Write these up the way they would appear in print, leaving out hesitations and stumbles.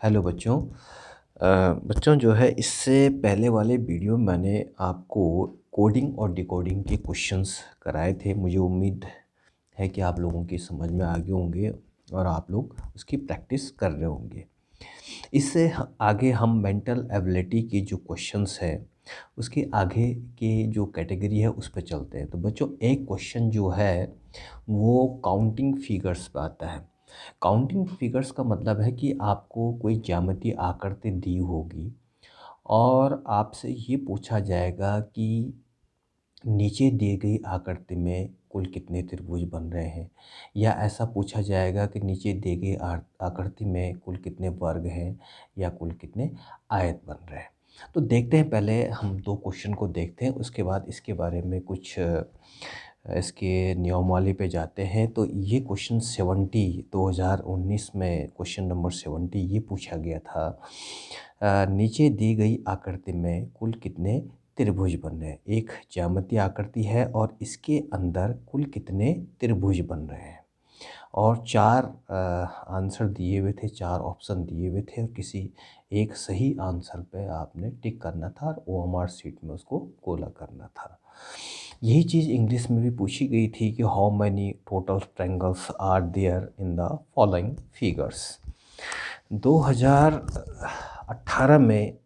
Hello बच्चों। बच्चों जो है इससे पहले वाले वीडियो में मैंने आपको कोडिंग और डिकोडिंग के क्वेश्चंस कराए थे। मुझे उम्मीद है कि आप लोगों की समझ में आ गए होंगे और आप लोग उसकी प्रैक्टिस कर रहे होंगे। इससे आगे हम मेंटल एबिलिटी के जो क्वेश्चंस है उसके आगे के जो कैटेगरी है उस पर चलते हैं। तो बच्चों एक क्वेश्चन जो है वो काउंटिंग फिगर्स पे आता है। काउंटिंग फिगर्स का मतलब है कि आपको कोई ज्यामितीय आकृति दी होगी और आपसे ये पूछा जाएगा कि नीचे दी गई आकृति में कुल कितने त्रिभुज बन रहे हैं, या ऐसा पूछा जाएगा कि नीचे दी गई आकृति में कुल कितने वर्ग हैं या कुल कितने आयत बन रहे हैं। तो देखते हैं, पहले हम दो क्वेश्चन को देखते हैं, उसके बाद इसके बारे में कुछ इसके नियमावली पे जाते हैं। तो ये क्वेश्चन 2019 में क्वेश्चन नंबर 70 ये पूछा गया था। नीचे दी गई आकृति में कुल कितने त्रिभुज बन रहे हैं। एक ज्यामितीय आकृति है और इसके अंदर कुल कितने त्रिभुज बन रहे हैं, और चार आंसर दिए हुए थे, चार ऑप्शन दिए हुए थे और किसी एक सही आंसर पे आपने टिक करना था और ओएमआर शीट में उसको गोला करना था। यही चीज़ इंग्लिश में भी पूछी गई थी कि how many total triangles are there in the following figures. 2018 में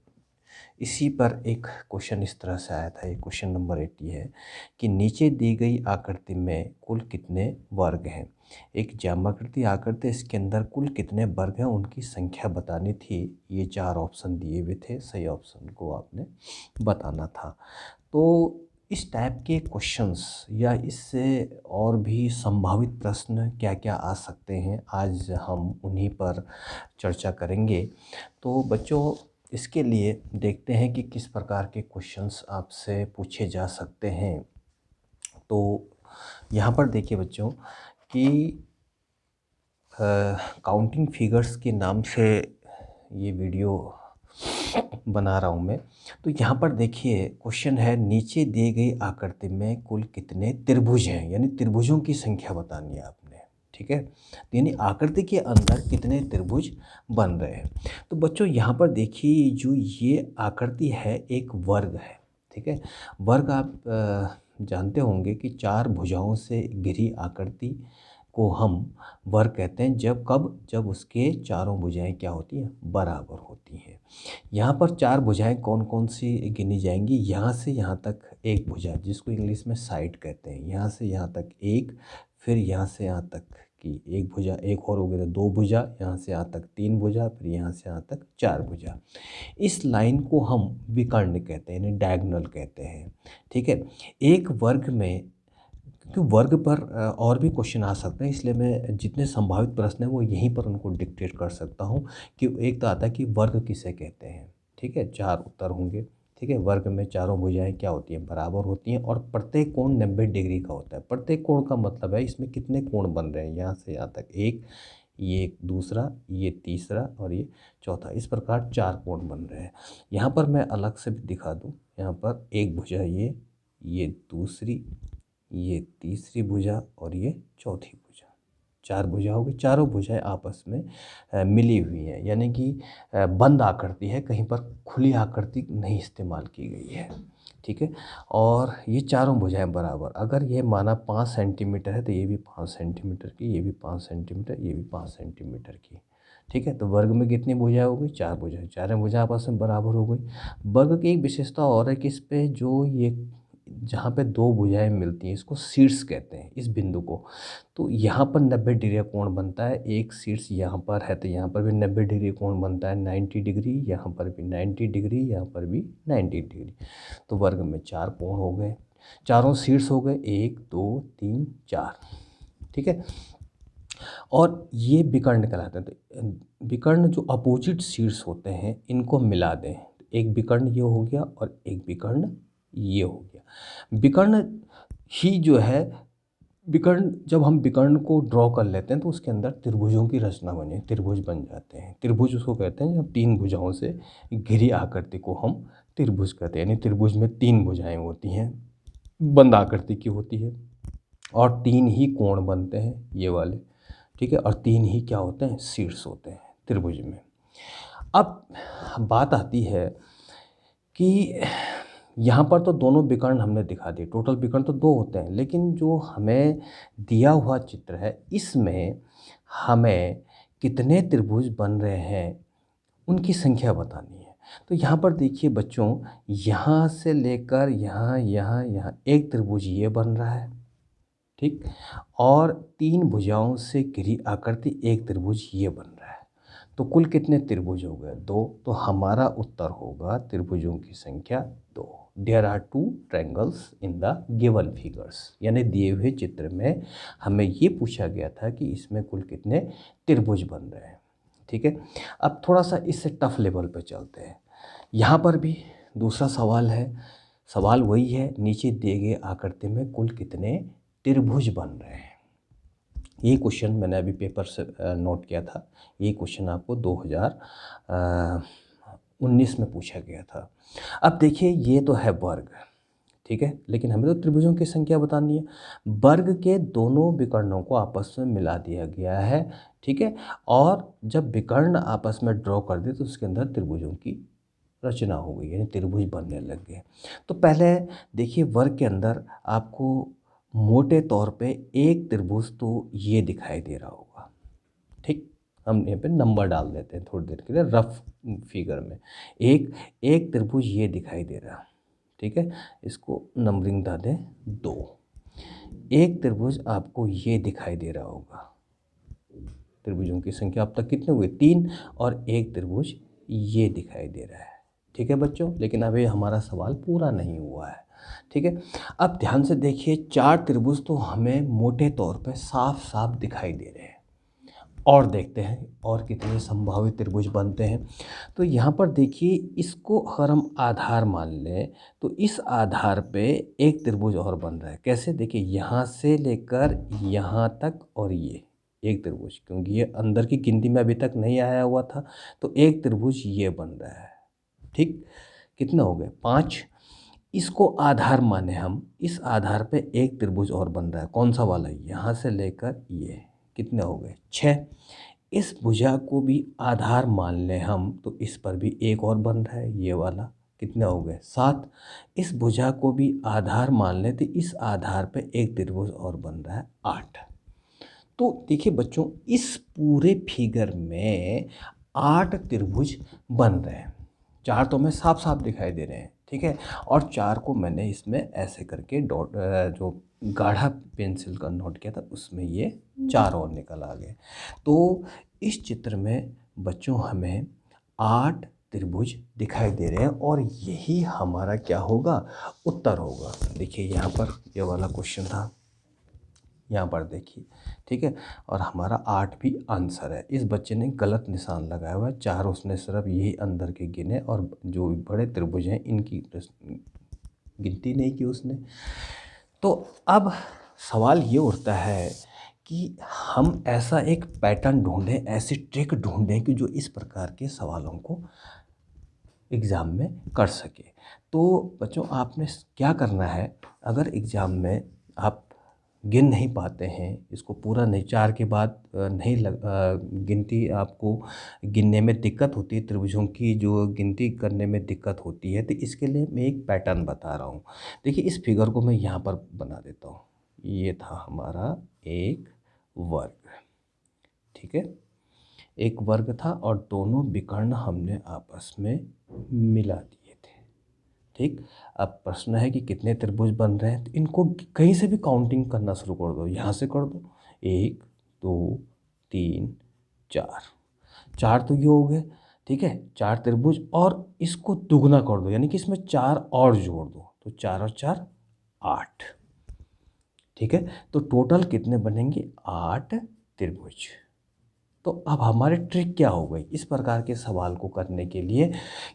इसी पर एक क्वेश्चन इस तरह से आया था। ये क्वेश्चन नंबर 80 है कि नीचे दी गई आकृति में कुल कितने वर्ग हैं। एक ज्यामितीय आकृति, इसके अंदर कुल कितने वर्ग हैं उनकी संख्या बतानी थी। ये चार ऑप्शन दिए हुए थे, सही ऑप्शन को आपने बताना था। तो इस टाइप के क्वेश्चंस या इससे और भी संभावित प्रश्न क्या क्या आ सकते हैं, आज हम उन्हीं पर चर्चा करेंगे। तो बच्चों इसके लिए देखते हैं कि किस प्रकार के क्वेश्चंस आपसे पूछे जा सकते हैं। तो यहाँ पर देखिए बच्चों कि काउंटिंग फिगर्स के नाम से ये वीडियो बना रहा हूँ मैं। तो यहाँ पर देखिए क्वेश्चन है, नीचे दी गई आकृति में कुल कितने त्रिभुज हैं, यानी त्रिभुजों की संख्या बतानी है आपने। ठीक है, यानी आकृति के अंदर कितने त्रिभुज बन रहे हैं। तो बच्चों यहाँ पर देखिए जो ये आकृति है एक वर्ग है। ठीक है, वर्ग आप जानते होंगे कि चार भुजाओं से घिरी आकृति को हम वर्ग कहते हैं। जब उसके चारों भुजाएं क्या होती हैं, बराबर होती हैं। यहाँ पर चार भुजाएं कौन कौन सी गिनी जाएंगी, यहाँ से यहाँ तक एक भुजा जिसको इंग्लिश में साइड कहते हैं, यहाँ से यहाँ तक एक, फिर यहाँ से यहाँ तक की एक भुजा, एक और हो गया तो दो भुजा, यहाँ से यहाँ तक तीन भुजा, फिर यहाँ से यहाँ तक चार भुजा। इस लाइन को हम विकर्ण कहते हैं, यानी डायगोनल कहते हैं। ठीक है, एक वर्ग में, क्योंकि वर्ग पर और भी क्वेश्चन आ सकते हैं, इसलिए मैं जितने संभावित प्रश्न हैं वो यहीं पर उनको डिक्टेट कर सकता हूँ। कि एक तो आता है कि वर्ग किसे कहते हैं। ठीक है, चार उत्तर होंगे। ठीक है, वर्ग में चारों भुजाएं क्या होती हैं, बराबर होती हैं, और प्रत्येक कोण 90 डिग्री का होता है। प्रत्येक कोण का मतलब है इसमें कितने कोण बन रहे हैं, यहाँ से यहाँ तक एक, ये दूसरा, ये तीसरा और ये चौथा, इस प्रकार चार कोण बन रहे हैं। यहाँ पर मैं अलग से भी दिखा दूँ, यहाँ पर एक भुजा ये दूसरी, ये तीसरी भुजा और ये चौथी भुजा, चार भुजा होगी। चारों भुजाएं आपस में मिली हुई हैं, यानी कि बंद आकृति है, कहीं पर खुली आकृति नहीं इस्तेमाल की गई है। ठीक है, और ये चारों भुजाएं बराबर, अगर ये माना 5 सेंटीमीटर है तो ये भी 5 सेंटीमीटर की, ये भी 5 सेंटीमीटर, ये भी 5 सेंटीमीटर की। ठीक है, तो वर्ग में कितनी भुजाएं हो गई, चार भुजाएं, चारों भुजाएं आपस में बराबर हो गई। वर्ग की एक विशेषता और है कि इस पे जो ये जहाँ पे दो भुजाएं मिलती हैं इसको शीर्ष कहते हैं, इस बिंदु को। तो यहाँ पर 90 डिग्री कोण बनता है, एक शीर्ष यहाँ पर है तो यहाँ पर भी 90 डिग्री कोण बनता है, 90 डिग्री, यहाँ पर भी 90 डिग्री, यहाँ पर भी 90 डिग्री। तो वर्ग में चार कोण हो गए, चारों शीर्ष हो गए, 1 2 3 4। ठीक है, और ये विकर्ण कहलाते हैं। तो विकर्ण जो अपोजिट शीर्ष होते हैं इनको मिला दें, एक विकर्ण ये हो गया और एक विकर्ण ये हो गया। विकर्ण ही जो है, विकर्ण जब हम विकर्ण को ड्रॉ कर लेते हैं तो उसके अंदर त्रिभुजों की रचना बने, त्रिभुज बन जाते हैं। त्रिभुज उसको कहते हैं जब तीन भुजाओं से घिरी आकृति को हम त्रिभुज कहते हैं, यानी त्रिभुज में तीन भुजाएं होती हैं, बंद आकृति की होती है, और तीन ही कोण बनते हैं ये वाले। ठीक है, और तीन ही क्या होते हैं, शीर्ष होते हैं त्रिभुज में। अब बात आती है कि यहाँ पर तो दोनों विकर्ण हमने दिखा दिए, टोटल विकर्ण तो 2 होते हैं, लेकिन जो हमें दिया हुआ चित्र है इसमें हमें कितने त्रिभुज बन रहे हैं उनकी संख्या बतानी है। तो यहाँ पर देखिए बच्चों, यहाँ से लेकर यहाँ, यहाँ, यहाँ एक त्रिभुज ये बन रहा है, ठीक? और 3 भुजाओं से घिरी आकृति एक त्रिभुज ये बन रहा है। तो कुल कितने त्रिभुज हो गए? 2। तो हमारा उत्तर होगा त्रिभुजों की संख्या 2। There are 2 triangles in the given figures. यानी दिए हुए चित्र में हमें ये पूछा गया था कि इसमें कुल कितने त्रिभुज बन रहे हैं, ठीक है? अब थोड़ा सा इससे टफ लेवल पे चलते हैं। यहाँ पर भी दूसरा सवाल है, सवाल वही है, नीचे दिए गए आकृति में कुल कितने त्रिभुज बन रहे हैं। ये क्वेश्चन मैंने अभी पेपर से नोट किया था। ये क्वेश्चन आपको 2019 में पूछा गया था। अब देखिए ये तो है वर्ग, ठीक है, लेकिन हमें तो त्रिभुजों की संख्या बतानी है। वर्ग के दोनों विकर्णों को आपस में मिला दिया गया है, ठीक है, और जब विकर्ण आपस में ड्रॉ कर दे तो उसके अंदर त्रिभुजों की रचना हो गई, यानी त्रिभुज बनने लग गए। तो पहले देखिए वर्ग के अंदर आपको मोटे तौर पे एक त्रिभुज तो ये दिखाई दे रहा होगा, ठीक? हम यहाँ पे नंबर डाल देते हैं थोड़ी देर के लिए रफ फिगर में। एक त्रिभुज ये दिखाई दे रहा, ठीक है, इसको नंबरिंग डाल दें 2। एक त्रिभुज आपको ये दिखाई दे रहा होगा। त्रिभुजों की संख्या अब तक कितने हुए? 3। और एक त्रिभुज ये दिखाई दे रहा है, ठीक है बच्चों। लेकिन अभी हमारा सवाल पूरा नहीं हुआ है, ठीक है। अब ध्यान से देखिए, 4 त्रिभुज तो हमें मोटे तौर पे साफ साफ दिखाई दे रहे हैं। और देखते हैं और कितने संभावित त्रिभुज बनते हैं। तो यहाँ पर देखिए, इसको अगर हम आधार मान लें तो इस आधार पे एक त्रिभुज और बन रहा है। कैसे? देखिए, यहाँ से लेकर यहाँ तक और ये एक त्रिभुज, क्योंकि ये अंदर की गिनती में अभी तक नहीं आया हुआ था, तो एक त्रिभुज ये बन रहा है, ठीक। कितना हो गए? 5। इसको आधार माने हम, इस आधार पे एक त्रिभुज और बन रहा है। कौन सा वाला? यहाँ से लेकर ये। कितने हो गए? 6। इस भुजा को भी आधार मान लें हम, तो इस पर भी एक और बन रहा है, ये वाला। कितने हो गए? 7। इस भुजा को भी आधार मान लें तो इस आधार पे एक त्रिभुज और बन रहा है, 8। तो देखिए बच्चों, इस पूरे फिगर में 8 त्रिभुज बन रहे हैं। 4 तो हमें साफ साफ दिखाई दे रहे हैं, ठीक है, और 4 को मैंने इसमें ऐसे करके डॉट, जो गाढ़ा पेंसिल का नोट किया था उसमें ये 4 और निकल आ गए। तो इस चित्र में बच्चों हमें 8 त्रिभुज दिखाई दे रहे हैं और यही हमारा क्या होगा? उत्तर होगा। देखिए यहाँ पर ये वाला क्वेश्चन था, यहाँ पर देखिए, ठीक है, और हमारा 8 भी आंसर है। इस बच्चे ने गलत निशान लगाया हुआ है, 4 उसने सिर्फ यही अंदर के गिने और जो बड़े त्रिभुज हैं इनकी गिनती नहीं की उसने। तो अब सवाल ये उठता है कि हम ऐसा एक पैटर्न ढूंढें, ऐसी ट्रिक ढूंढें कि जो इस प्रकार के सवालों को एग्ज़ाम में कर सके। तो बच्चों, आपने क्या करना है, अगर एग्ज़ाम में आप गिन नहीं पाते हैं, इसको पूरा नहीं, 4 के बाद नहीं गिनती आपको गिनने में दिक्कत होती है, त्रिभुजों की जो गिनती करने में दिक्कत होती है, तो इसके लिए मैं एक पैटर्न बता रहा हूँ। देखिए, इस फिगर को मैं यहाँ पर बना देता हूँ। ये था हमारा एक वर्ग, ठीक है, एक वर्ग था और दोनों विकर्ण हमने आपस में मिला दिए थे, ठीक। अब प्रश्न है कि कितने त्रिभुज बन रहे हैं, तो इनको कहीं से भी काउंटिंग करना शुरू कर दो, यहाँ से कर दो, 1 2 3 4। 4 तो ये हो गए, ठीक है, 4 त्रिभुज, और इसको दुगना कर दो, यानी कि इसमें 4 और जोड़ दो, तो 4 और 4 8, ठीक है। तो टोटल कितने बनेंगे? 8 त्रिभुज। तो अब हमारी ट्रिक क्या हो गई इस प्रकार के सवाल को करने के लिए,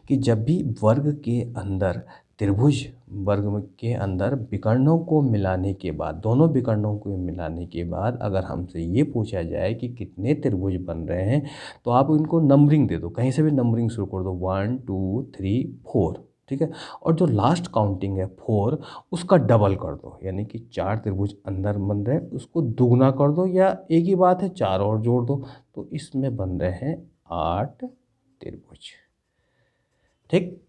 कि जब भी वर्ग के अंदर त्रिभुज, वर्ग के अंदर विकर्णों को मिलाने के बाद, दोनों विकर्णों को मिलाने के बाद अगर हमसे ये पूछा जाए कि कितने त्रिभुज बन रहे हैं, तो आप इनको नंबरिंग दे दो, कहीं से भी नंबरिंग शुरू कर दो, 1 2 3 4, ठीक है, और जो लास्ट काउंटिंग है 4, उसका डबल कर दो, यानी कि 4 त्रिभुज अंदर बन रहे हैं उसको दुगना कर दो, या एक ही बात है 4 और जोड़ दो, तो इसमें बन रहे हैं 8 त्रिभुज। ठीक,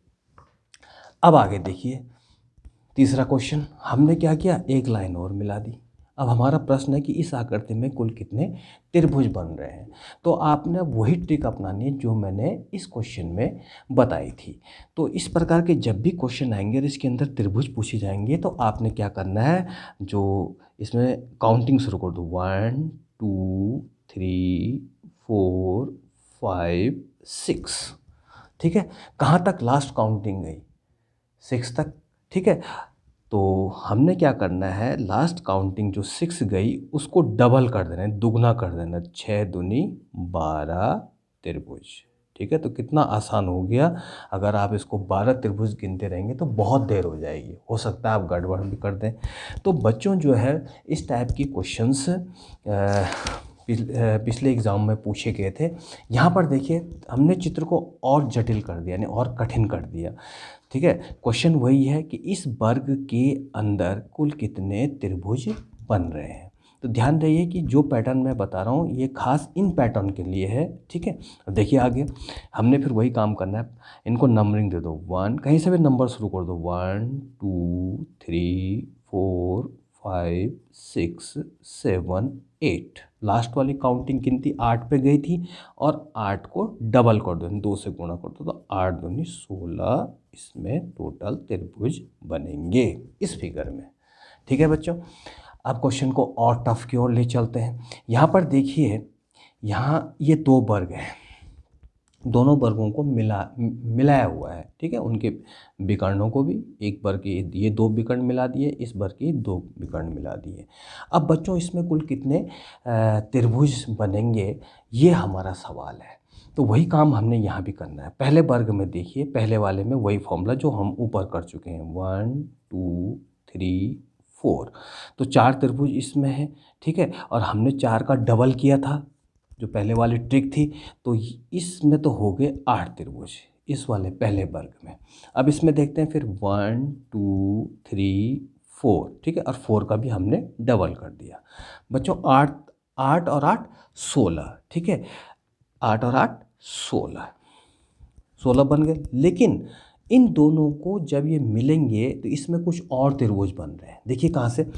अब आगे देखिए तीसरा क्वेश्चन, हमने क्या किया, एक लाइन और मिला दी। अब हमारा प्रश्न है कि इस आकृति में कुल कितने त्रिभुज बन रहे हैं। तो आपने वही ट्रिक अपनानी है जो मैंने इस क्वेश्चन में बताई थी। तो इस प्रकार के जब भी क्वेश्चन आएंगे और इसके अंदर त्रिभुज पूछे जाएंगे तो आपने क्या करना है, जो इसमें काउंटिंग शुरू कर दो, 1 2 3 4 5 6। ठीक है, कहाँ तक लास्ट काउंटिंग गई, 6 तक। ठीक है, तो हमने क्या करना है, लास्ट काउंटिंग जो 6 गई उसको डबल कर देना है, दुगना कर देना, 6 दूनी 12 त्रिभुज। ठीक है, तो कितना आसान हो गया। अगर आप इसको 12 त्रिभुज गिनते रहेंगे तो बहुत देर हो जाएगी, हो सकता है आप गड़बड़ भी कर दें। तो बच्चों जो है इस टाइप की क्वेश्चंस पिछले एग्ज़ाम में पूछे गए थे। यहाँ पर देखिए हमने चित्र को और जटिल कर दिया, यानी और कठिन कर दिया। ठीक है, क्वेश्चन वही है कि इस वर्ग के अंदर कुल कितने त्रिभुज बन रहे हैं। तो ध्यान रहिए कि जो पैटर्न मैं बता रहा हूँ ये खास इन पैटर्न के लिए है। ठीक है, देखिए आगे हमने फिर वही काम करना है, इनको नंबरिंग दे दो, 1, कहीं से भी नंबर शुरू कर दो, 1 2 3 4 5 6 7 8। लास्ट वाली काउंटिंग गिनती 8 पे गई थी और 8 को डबल कर दो, 2 से गुणा कर दो, तो 8 दूनी 16 इसमें टोटल त्रिभुज बनेंगे इस फिगर में। ठीक है बच्चों, अब क्वेश्चन को और टफ की ओर ले चलते हैं। यहाँ पर देखिए, यहाँ ये दो वर्ग हैं, दोनों वर्गों को मिलाया हुआ है। ठीक है, उनके विकर्णों को भी, एक वर्ग के ये 2 विकर्ण मिला दिए, इस वर्ग के 2 विकर्ण मिला दिए। अब बच्चों इसमें कुल कितने त्रिभुज बनेंगे, ये हमारा सवाल है। तो वही काम हमने यहाँ भी करना है। पहले वर्ग में देखिए, पहले वाले में वही फॉर्मूला जो हम ऊपर कर चुके हैं, 1 2 3 4। तो 4 त्रिभुज इसमें है। ठीक है, और हमने 4 का डबल किया था जो पहले वाली ट्रिक थी, तो इसमें तो हो गए 8 त्रिभुज इस वाले पहले वर्ग में। अब इसमें देखते हैं फिर 1 2 3 4। ठीक है, और 4 का भी हमने डबल कर दिया। बच्चों 8 8 और 8 16। ठीक है, 8 और 8 16 बन गए। लेकिन इन दोनों को जब ये मिलेंगे तो इसमें कुछ और त्रिभुज बन रहे हैं। देखिए कहाँ से,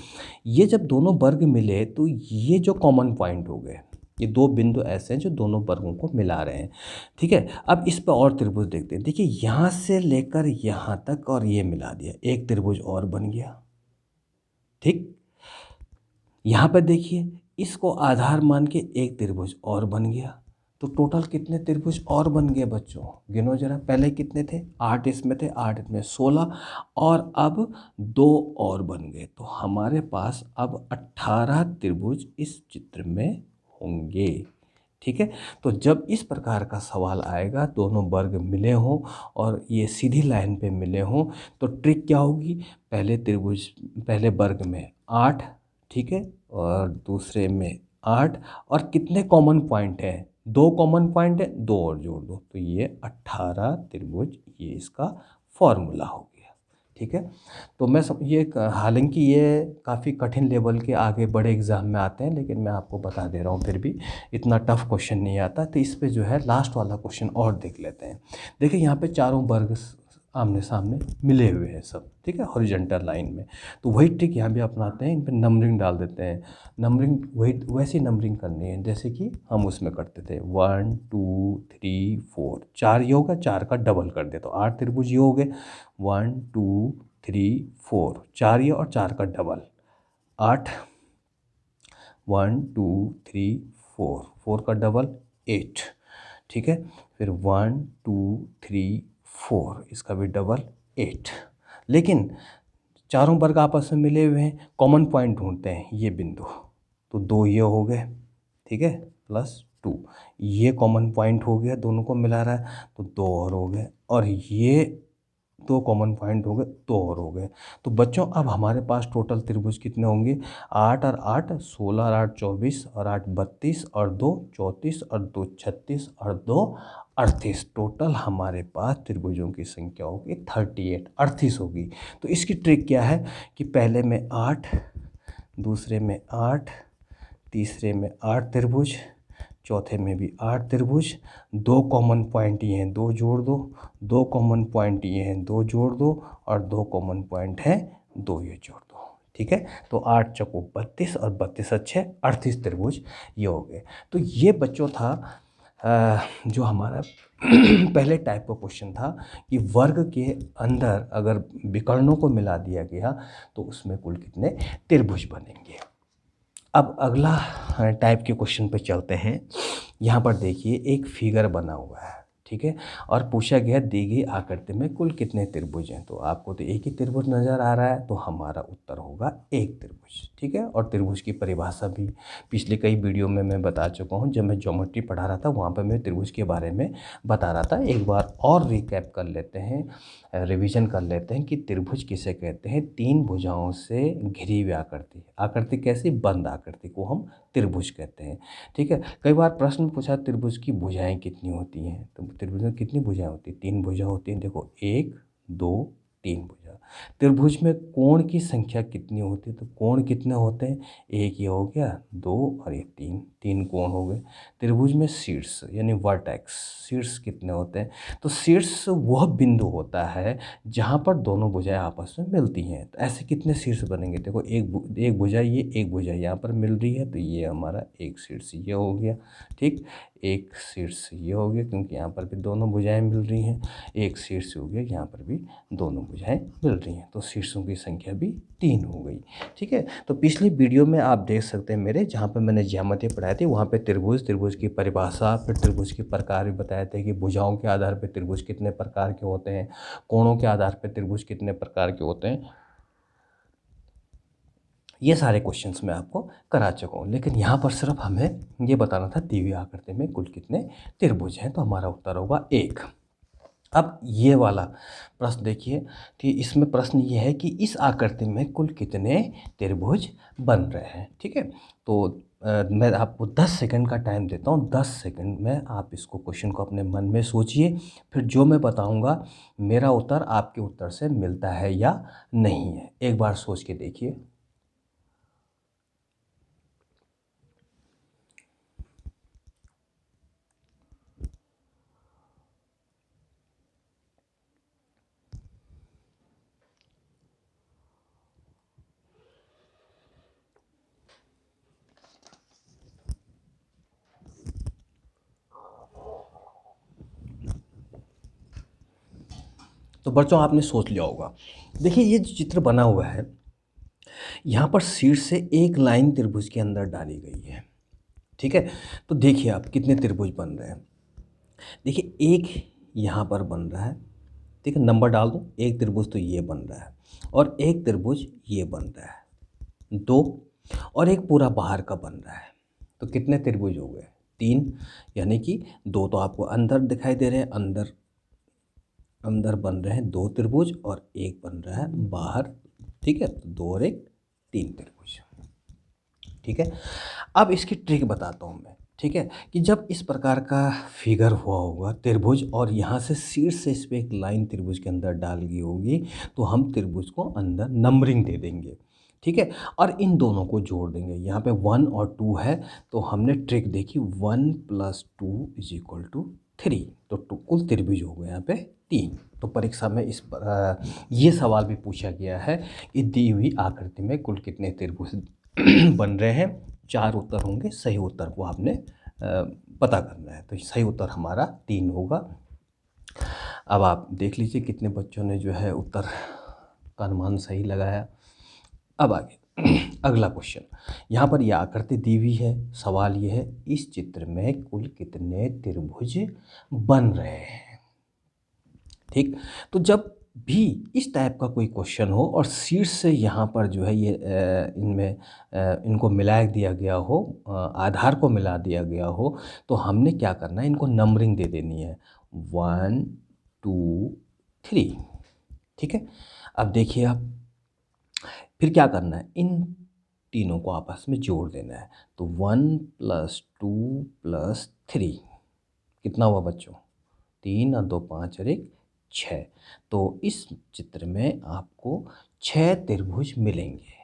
ये जब दोनों वर्ग मिले तो ये जो कॉमन पॉइंट हो गए, ये 2 बिंदु ऐसे हैं जो दोनों वर्गों को मिला रहे हैं। ठीक है, अब इस पर और त्रिभुज देखते हैं। देखिए यहाँ से लेकर यहाँ तक और ये मिला दिया, एक त्रिभुज और बन गया। ठीक, यहाँ पर देखिए इसको आधार मान के एक त्रिभुज और बन गया। तो टोटल कितने त्रिभुज और बन गए बच्चों, गिनो जरा। पहले कितने थे, 8 इसमें थे, 8 इसमें 16, और अब 2 और बन गए। तो हमारे पास अब 18 त्रिभुज इस चित्र में होंगे। ठीक है, तो जब इस प्रकार का सवाल आएगा, दोनों वर्ग मिले हों और ये सीधी लाइन पे मिले हों, तो ट्रिक क्या होगी, पहले त्रिभुज, पहले वर्ग में 8, ठीक है, और दूसरे में 8, और कितने कॉमन पॉइंट हैं, 2 कॉमन पॉइंट है, 2 और जोड़ दो, तो ये 18 त्रिभुज, ये इसका फॉर्मूला हो गया। ठीक है, तो मैं ये हालांकि ये काफ़ी कठिन लेवल के आगे बड़े एग्ज़ाम में आते हैं, लेकिन मैं आपको बता दे रहा हूँ फिर भी इतना टफ क्वेश्चन नहीं आता। तो इस पे जो है लास्ट वाला क्वेश्चन और देख लेते हैं। देखिए यहाँ पे चारों वर्ग आमने सामने मिले हुए हैं सब। ठीक है, हॉरिजॉन्टल लाइन में। तो वही ट्रिक यहाँ भी अपनाते हैं, इन पर नंबरिंग डाल देते हैं। नंबरिंग वही वैसी नंबरिंग करनी है जैसे कि हम उसमें करते थे, 1 2 3 4, 4 ये होगा, 4 का डबल कर दे तो 8 त्रिभुज ये हो गए, 1 2 3 4, 4 ये और 4 का डबल 8, 1 2 3 4, 4 का डबल 8। ठीक है, फिर 1 2 3 4, इसका भी डबल 8। लेकिन चारों वर्ग आपस में मिले हुए हैं, कॉमन पॉइंट ढूंढते हैं, ये बिंदु, तो 2 ये हो गए। ठीक है, प्लस 2, ये कॉमन पॉइंट हो गया, दोनों को मिला रहा है, तो 2 और हो गए, और ये 2 कॉमन पॉइंट हो गए, 2 और हो गए। तो बच्चों अब हमारे पास टोटल त्रिभुज कितने होंगे, 8 और 8 16, और 8 24, और 8 32, और 2 34, और 2 36, और 2 38। टोटल हमारे पास त्रिभुजों की संख्या होगी 38, 38 होगी। तो इसकी ट्रिक क्या है कि पहले में 8, दूसरे में 8, तीसरे में 8 त्रिभुज, चौथे में भी 8 त्रिभुज, 2 कॉमन पॉइंट ये हैं, 2 जोड़ दो, 2 कॉमन पॉइंट ये हैं, 2 जोड़ दो, और 2 कॉमन पॉइंट हैं, 2 ये जोड़ दो। ठीक है, तो 8 चौको 32 और 32 अच्छे 38 त्रिभुज ये हो गए। तो ये बच्चों था जो हमारा पहले टाइप का क्वेश्चन था कि वर्ग के अंदर अगर विकर्णों को मिला दिया गया तो उसमें कुल कितने त्रिभुज बनेंगे। अब अगला टाइप के क्वेश्चन पे चलते हैं। यहाँ पर देखिए एक फिगर बना हुआ है, ठीक है, और पूछा गया दी गई आकृति में कुल कितने त्रिभुज हैं। तो आपको तो एक ही त्रिभुज नज़र आ रहा है, तो हमारा उत्तर होगा एक त्रिभुज। ठीक है, और त्रिभुज की परिभाषा भी पिछले कई वीडियो में मैं बता चुका हूँ। जब मैं ज्योमेट्री पढ़ा रहा था वहाँ पर मैं त्रिभुज के बारे में बता रहा था। एक बार और रिकैप कर लेते हैं, रिवीजन कर लेते हैं कि त्रिभुज किसे कहते हैं। 3 भुजाओं से घिरी हुई आकृति, आकृति कैसी, बंद आकृति को हम त्रिभुज कहते हैं। ठीक है, कई बार प्रश्न पूछा त्रिभुज की भुजाएं कितनी होती हैं, तो त्रिभुज में कितनी भुजाएं होती हैं, 3 भुजा होती हैं। देखो 1 2 3 भुजा। त्रिभुज में कोण की संख्या कितनी होती है, तो कोण कितने होते हैं, एक ये हो गया, 2 और ये 3, 3 कोण हो गए। त्रिभुज में शीर्ष यानी वर्टेक्स, शीर्ष कितने होते हैं, तो शीर्ष वह बिंदु होता है जहाँ पर दोनों भुजाएं आपस में मिलती हैं। तो ऐसे कितने शीर्ष बनेंगे, देखो एक भुजा ये, एक भुजा यहाँ पर मिल रही है, तो ये हमारा एक शीर्ष ये हो गया। ठीक, एक शीर्ष ये हो गया क्योंकि यहाँ पर भी दोनों भुजाएं मिल रही हैं। एक शीर्ष हो गया, यहाँ पर भी दोनों भुजाएं मिल रही हैं, तो शीर्षों की संख्या भी 3 हो गई। ठीक है, तो पिछली वीडियो में आप देख सकते हैं मेरे, जहाँ पर मैंने ज्यामिति पढ़ाई थी वहाँ पे त्रिभुज की परिभाषा, फिर त्रिभुज के प्रकार भी बताए थे कि भुजाओं के आधार पर त्रिभुज कितने प्रकार के होते हैं, कोणों के आधार पर त्रिभुज कितने प्रकार के होते हैं। ये सारे क्वेश्चंस मैं आपको करा चुका हूँ, लेकिन यहाँ पर सिर्फ हमें ये बताना था दी हुई आकृति में कुल कितने त्रिभुज हैं, तो हमारा उत्तर होगा 1। अब ये वाला प्रश्न देखिए कि इसमें प्रश्न ये है कि इस आकृति में कुल कितने त्रिभुज बन रहे हैं। ठीक है, तो मैं आपको 10 सेकंड का टाइम देता हूँ। 10 सेकंड में आप इसको क्वेश्चन को अपने मन में सोचिए, फिर जो मैं बताऊँगा मेरा उत्तर आपके उत्तर से मिलता है या नहीं है, एक बार सोच के देखिए। तो बच्चों आपने सोच लिया होगा। देखिए ये जो चित्र बना हुआ है, यहाँ पर शीर्ष से एक लाइन त्रिभुज के अंदर डाली गई है। ठीक है, तो देखिए आप कितने त्रिभुज बन रहे हैं। देखिए एक यहाँ पर बन रहा है, ठीक है, नंबर डाल दूँ, एक त्रिभुज तो ये बन रहा है, और एक त्रिभुज ये बन रहा है, 2, और एक पूरा बाहर का बन रहा है। तो कितने त्रिभुज हो गए, 3, यानी कि 2 तो आपको अंदर दिखाई दे रहे हैं, अंदर अंदर बन रहे हैं 2 त्रिभुज, और एक बन रहा है बाहर। ठीक है, तो 2 और 1 3 त्रिभुज। ठीक है, अब इसकी ट्रिक बताता हूँ मैं। ठीक है, कि जब इस प्रकार का फिगर हुआ होगा त्रिभुज, और यहाँ से शीर्ष से इस पर एक लाइन त्रिभुज के अंदर डाल गई होगी, तो हम त्रिभुज को अंदर नंबरिंग दे देंगे। ठीक है, और इन दोनों को जोड़ देंगे। यहाँ पे 1 और 2 है, तो हमने ट्रिक देखी, 1 + 2 = 3, तो कुल त्रिभुज हो गए यहाँ पे 3। तो परीक्षा में ये सवाल भी पूछा गया है कि दी हुई आकृति में कुल कितने त्रिभुज बन रहे हैं। 4 उत्तर होंगे, सही उत्तर को आपने पता करना है। तो सही उत्तर हमारा 3 होगा। अब आप देख लीजिए कितने बच्चों ने जो है उत्तर का अनुमान सही लगाया। अब आगे अगला क्वेश्चन, यहाँ पर यह आकृति दी हुई है। सवाल यह है इस चित्र में कुल कितने त्रिभुज बन रहे हैं। ठीक, तो जब भी इस टाइप का कोई क्वेश्चन हो और शीर्ष से यहाँ पर जो है ये इनमें इनको मिला दिया गया हो, आधार को मिला दिया गया हो, तो हमने क्या करना है, इनको नंबरिंग दे देनी है, 1 2 3। ठीक है, अब देखिए आप फिर क्या करना है, इन तीनों को आपस में जोड़ देना है। तो 1 + 2 + 3 कितना हुआ बच्चों, 3 और 2 5 और 1 6। तो इस चित्र में आपको 6 त्रिभुज मिलेंगे।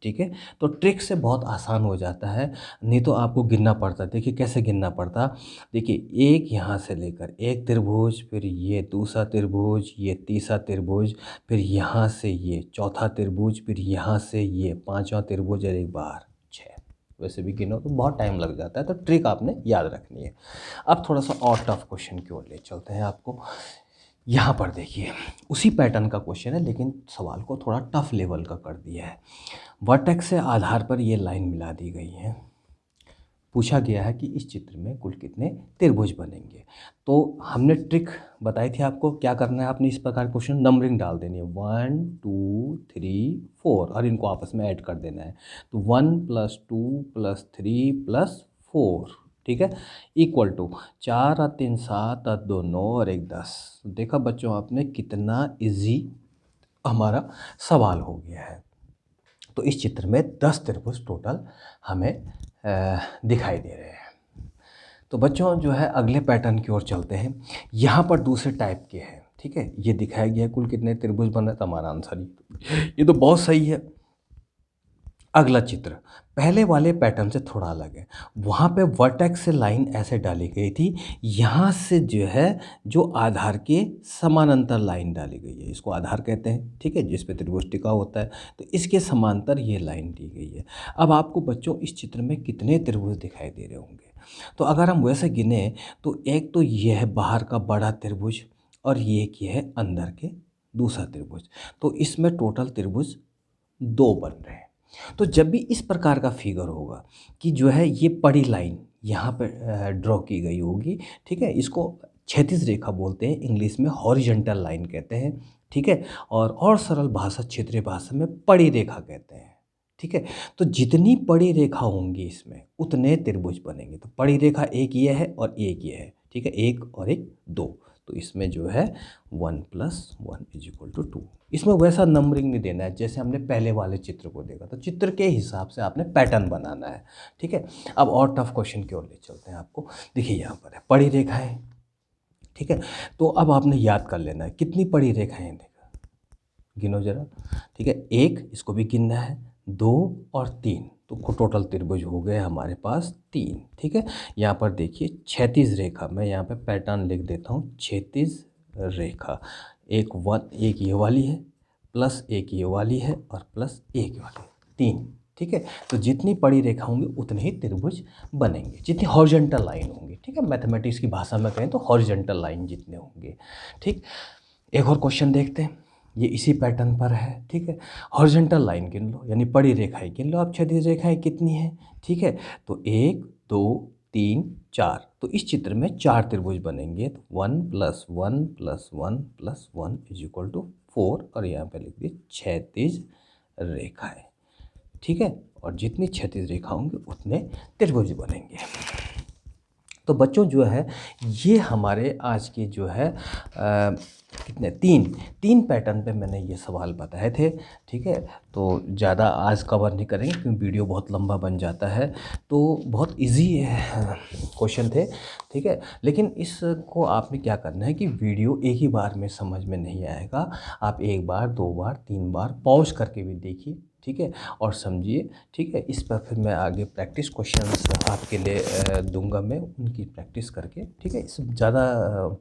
ठीक है। तो ट्रिक से बहुत आसान हो जाता है, नहीं तो आपको गिनना पड़ता। देखिए कैसे गिनना पड़ता, देखिए एक यहाँ से लेकर एक त्रिभुज, फिर ये दूसरा त्रिभुज, ये तीसरा त्रिभुज, फिर यहाँ से ये चौथा त्रिभुज, फिर यहाँ से ये पांचवा त्रिभुज और एक बार 6। वैसे भी गिनो तो बहुत टाइम लग जाता है, तो ट्रिक आपने याद रखनी है। अब थोड़ा सा और टफ क्वेश्चन की ओर ले चलते हैं आपको। यहाँ पर देखिए उसी पैटर्न का क्वेश्चन है, लेकिन सवाल को थोड़ा टफ लेवल का कर दिया है। वर्टेक्स से आधार पर ये लाइन मिला दी गई है। पूछा गया है कि इस चित्र में कुल कितने त्रिभुज बनेंगे। तो हमने ट्रिक बताई थी आपको, क्या करना है आपने इस प्रकार क्वेश्चन नंबरिंग डाल देनी है 1 2 3 4 और इनको आपस में ऐड कर देना है। तो 1 + 2 + 3 + 4, ठीक है, इक्वल टू 4 और 3 7 और 2 9 और 1 10। देखा बच्चों आपने कितना इजी हमारा सवाल हो गया है। तो इस चित्र में 10 त्रिभुज टोटल हमें दिखाई दे रहे हैं। तो बच्चों जो है अगले पैटर्न की ओर चलते हैं। यहाँ पर दूसरे टाइप के हैं, ठीक है। ये दिखाया गया है कुल कितने त्रिभुज बन रहे, तो हमारा आंसर ये तो बहुत सही है। अगला चित्र पहले वाले पैटर्न से थोड़ा अलग है। वहाँ पे वर्टेक्स से लाइन ऐसे डाली गई थी, यहाँ से जो है जो आधार के समानांतर लाइन डाली गई है, इसको आधार कहते हैं, ठीक है, जिस पे त्रिभुज टिका होता है। तो इसके समांतर ये लाइन दी गई है। अब आपको बच्चों इस चित्र में कितने त्रिभुज दिखाई दे रहे होंगे। तो अगर हम वैसे गिने तो एक तो ये है बाहर का बड़ा त्रिभुज और ये एक ये है अंदर के दूसरा त्रिभुज। तो इसमें टोटल त्रिभुज 2 बन रहे हैं। तो जब भी इस प्रकार का फिगर होगा कि जो है ये बड़ी लाइन यहाँ पर ड्रॉ की गई होगी, ठीक है, इसको क्षैतिज रेखा बोलते हैं, इंग्लिश में हॉरिजॉन्टल लाइन कहते हैं, ठीक है, और सरल भाषा क्षेत्रीय भाषा में पड़ी रेखा कहते हैं, ठीक है। तो जितनी पड़ी रेखा होंगी इसमें उतने त्रिभुज बनेंगे। तो पड़ी रेखा एक ये है और एक ये है, ठीक है, एक और एक 2। तो इसमें जो है 1 + 1 = 2। इसमें वैसा नंबरिंग नहीं देना है जैसे हमने पहले वाले चित्र को देखा। तो चित्र के हिसाब से आपने पैटर्न बनाना है, ठीक है। अब और टफ क्वेश्चन की ओर ले चलते हैं आपको। देखिए यहाँ पर है पड़ी रेखाएं, ठीक है। तो अब आपने याद कर लेना है कितनी पड़ी रेखाएं हैं, देखा गिनो जरा, ठीक है। एक, इसको भी गिनना है, 2 और 3, तो टोटल त्रिभुज हो गए हमारे पास 3, ठीक है। यहाँ पर देखिए क्षैतिज रेखा, मैं यहाँ पे पैटर्न लिख देता हूँ, क्षैतिज रेखा एक ये वाली है, प्लस एक ये वाली है और प्लस एक ये वाली है, 3, ठीक है। तो जितनी पड़ी रेखा होंगी उतने ही त्रिभुज बनेंगे, जितनी हॉरिजॉन्टल लाइन होंगी, ठीक है। मैथमेटिक्स की भाषा में कहें तो हॉरिजॉन्टल लाइन जितने होंगे, ठीक। एक और क्वेश्चन देखते हैं, ये इसी पैटर्न पर है, ठीक है। हॉरिजॉन्टल लाइन गिन लो, यानी पड़ी रेखाएं गिन लो आप, क्षैतिज रेखाएं कितनी हैं, ठीक है। तो 1 2 3 4, तो इस चित्र में 4 त्रिभुज बनेंगे। तो 1 + 1 + 1 + 1 = 4 और यहाँ पे लिख दिए क्षैतिज रेखाएं, ठीक है। और जितनी क्षैतिज रेखा होंगी उतने त्रिभुज बनेंगे। तो बच्चों जो है ये हमारे आज के जो है कितने तीन पैटर्न पे मैंने ये सवाल बताए थे, ठीक है। तो ज़्यादा आज कवर नहीं करेंगे क्योंकि वीडियो बहुत लंबा बन जाता है। तो बहुत इजी क्वेश्चन थे, ठीक है। लेकिन इसको आपने क्या करना है कि वीडियो एक ही बार में समझ में नहीं आएगा, आप 1 बार 2 बार 3 बार पॉज करके भी देखिए, ठीक है, और समझिए, ठीक है। इस पर फिर मैं आगे प्रैक्टिस क्वेश्चंस आपके लिए दूंगा, मैं उनकी प्रैक्टिस करके, ठीक है। इसमें ज़्यादा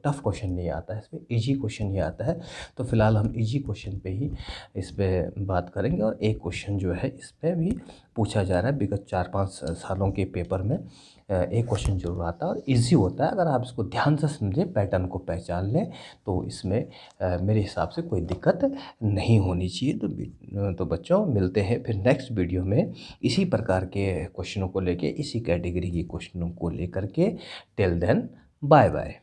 टफ क्वेश्चन नहीं आता है, इसमें इजी क्वेश्चन ही आता है। तो फिलहाल हम इजी क्वेश्चन पे ही इस पर बात करेंगे। और एक क्वेश्चन जो है इस पर भी पूछा जा रहा है, विगत 4-5 सालों के पेपर में एक क्वेश्चन जरूर आता है और इजी होता है। अगर आप इसको ध्यान से समझें, पैटर्न को पहचान लें, तो इसमें मेरे हिसाब से कोई दिक्कत नहीं होनी चाहिए। तो बच्चों मिलते हैं फिर नेक्स्ट वीडियो में इसी प्रकार के क्वेश्चनों को लेके, इसी कैटेगरी के क्वेश्चनों को लेकर के। Till then bye bye.